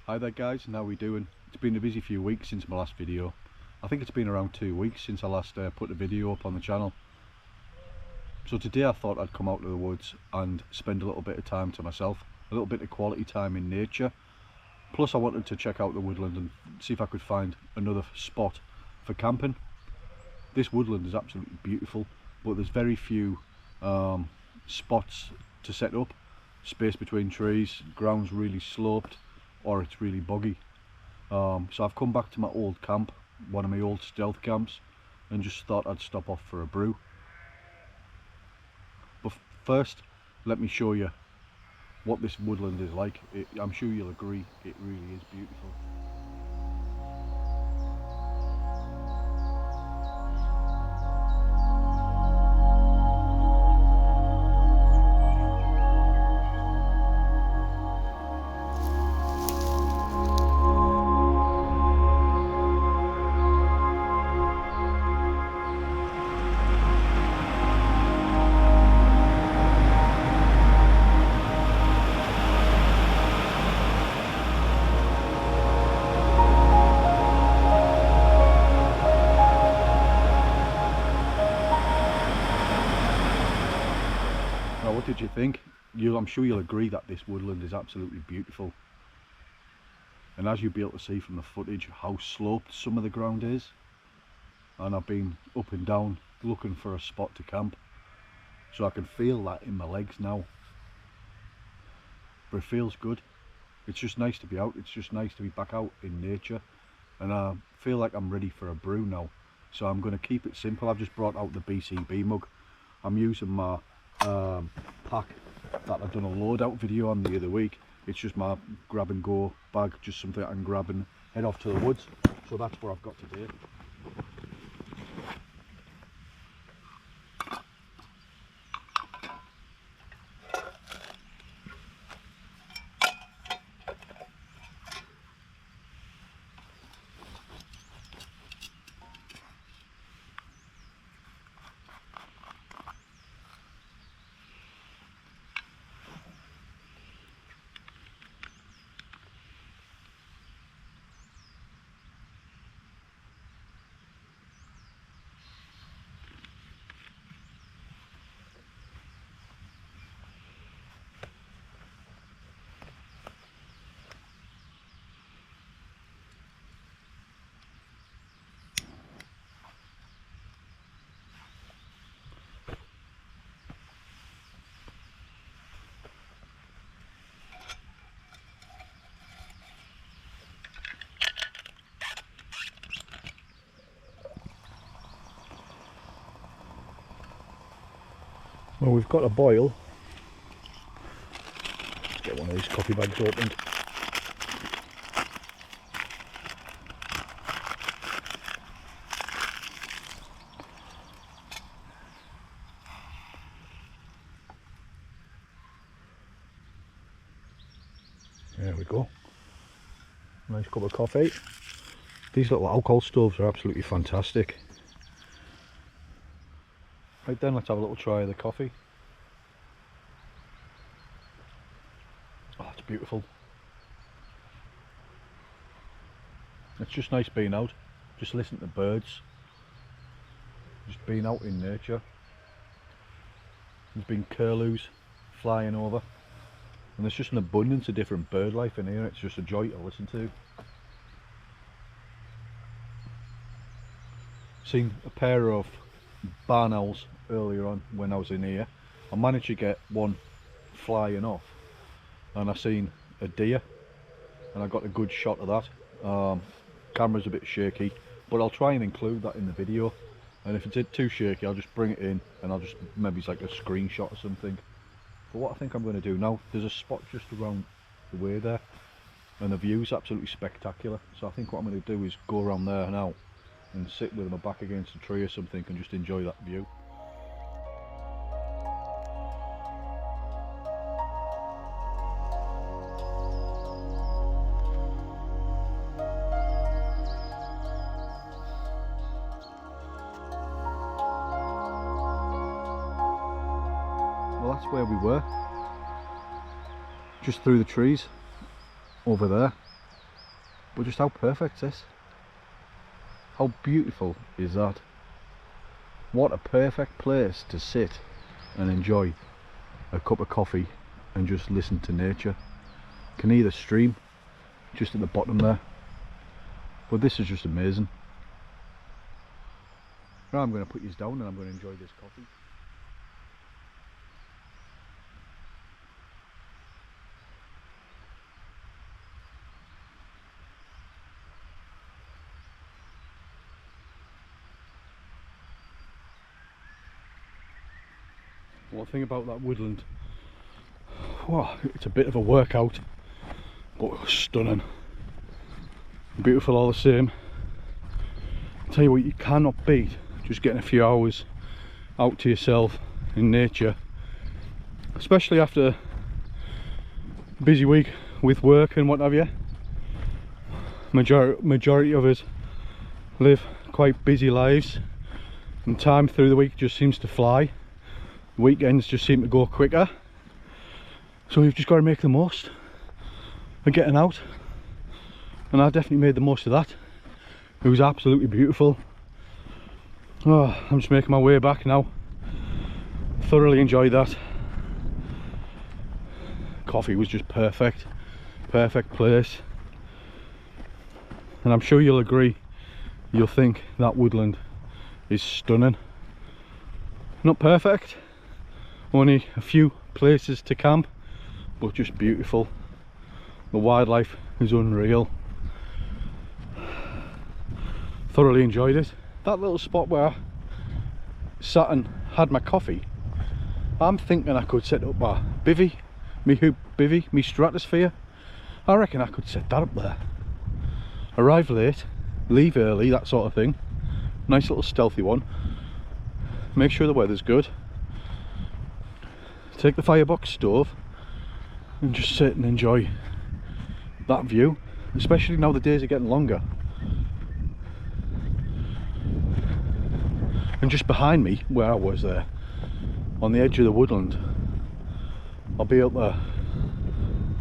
Hi there guys, and how we doing? It's been a busy few weeks since my last video. I think it's been around 2 weeks since I last put a video up on the channel. So today I thought I'd come out to the woods and spend a little bit of time to myself, a little bit of quality time in nature. Plus I wanted to check out the woodland and see if I could find another spot for camping. This woodland is absolutely beautiful, but there's very few spots to set up. Space between trees, ground's really sloped, or it's really boggy. So I've come back to my old camp, one of my old stealth camps, and just thought I'd stop off for a brew. But first, let me show you what this woodland is like. I'm sure you'll agree, it really is beautiful. What did you think? I'm sure you'll agree that this woodland is absolutely beautiful. And as you'll be able to see from the footage, how sloped some of the ground is. And I've been up and down looking for a spot to camp. So I can feel that in my legs now. But it feels good. It's just nice to be out. It's just nice to be back out in nature. And I feel like I'm ready for a brew now. So I'm going to keep it simple. I've just brought out the BCB mug. I'm using my pack that I've done a load out video on the other week. It's just my grab and go bag, just something I can grab and head off to the woods. So that's what I've got today. Well, we've got a boil. Let's get one of these coffee bags opened. There we go. Nice cup of coffee. These little alcohol stoves are absolutely fantastic. Right then, let's have a little try of the coffee. Oh, it's beautiful. It's just nice being out, just listening to birds, just being out in nature. There's been curlews flying over, and there's just an abundance of different bird life in here. It's just a joy to listen to. Seen a pair of barn owls earlier on when I was in here. I managed to get one flying off, and I seen a deer, and I got a good shot of that. Camera's a bit shaky, but I'll try and include that in the video, and if it's too shaky I'll just bring it in and I'll just, maybe it's like a screenshot or something. But what I think I'm going to do now, there's a spot just around the way there and the view's absolutely spectacular, so I think what I'm going to do is go around there now and sit with my back against a tree or something and just enjoy that view. Well, that's where we were, just through the trees over there. But just how perfect is this? How beautiful is that? What a perfect place to sit and enjoy a cup of coffee and just listen to nature. Can hear the stream just at the bottom there. But this is just amazing. Now I'm going to put these down and I'm going to enjoy this coffee. One thing about that woodland, wow, it's a bit of a workout, but stunning. Beautiful all the same. I'll tell you what, you cannot beat just getting a few hours out to yourself in nature, especially after a busy week with work and what have you. Majority of us live quite busy lives and time through the week just seems to fly. Weekends just seem to go quicker, so we've just got to make the most of getting out, and I definitely made the most of that. It was absolutely beautiful. Oh, I'm just making my way back now. Thoroughly enjoyed that. Coffee was just perfect place, and I'm sure you'll agree, you'll think that woodland is stunning. Not perfect, only a few places to camp, but just beautiful. The wildlife is unreal. Thoroughly enjoyed it. That little spot where I sat and had my coffee, I'm thinking I could set up my bivvy, me stratosphere. I reckon I could set that up there. Arrive late, leave early, that sort of thing. Nice little stealthy one. Make sure the weather's good. Take the firebox stove and just sit and enjoy that view, especially now the days are getting longer. And just behind me, where I was there, on the edge of the woodland, I'll be able to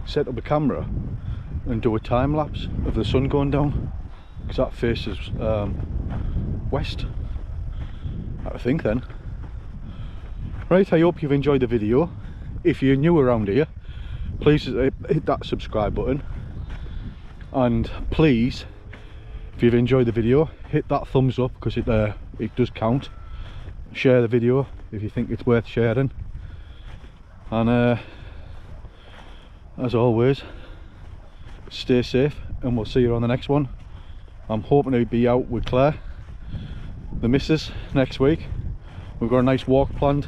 set up a camera and do a time lapse of the sun going down, because that faces west, I think then. Right, I hope you've enjoyed the video. If you're new around here, please hit that subscribe button, and please, if you've enjoyed the video, hit that thumbs up, because it does count. Share the video if you think it's worth sharing, and as always, stay safe and we'll see you on the next one. I'm hoping to be out with Claire, the missus, next week. We've got a nice walk planned,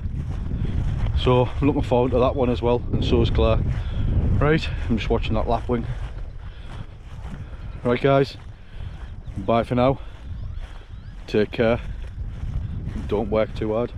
so I'm looking forward to that one as well, and so is Claire. Right, I'm just watching that lapwing. Right guys, bye for now. Take care. Don't work too hard.